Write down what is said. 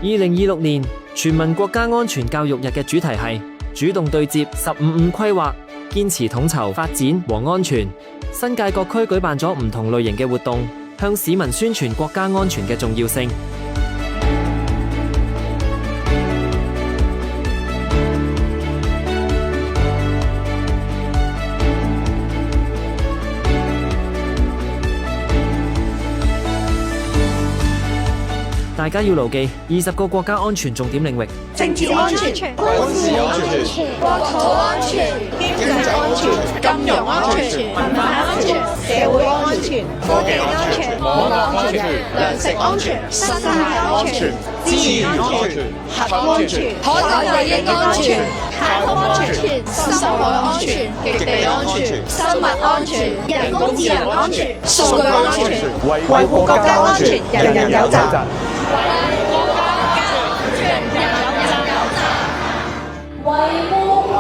2026年全民國家安全教育日嘅主題係主動對接15+5規劃，堅持統籌發展和安全。新界各區舉辦咗唔同類型嘅活動，向市民宣傳國家安全嘅重要性。大家要牢記20個國家安全重點領域：政治安全、軍事安全、國土安全、經濟安全、金融安全、文化安全、社會安全、科技安全、網絡安全、糧食安全、生態安全、資源安全、核安全、海洋利益安全、太空安全、深海安全、極地安全、生物安全、人工智能安全、數據安全，維護國家安全，人人有責。維護國家安全，人人有責。維護國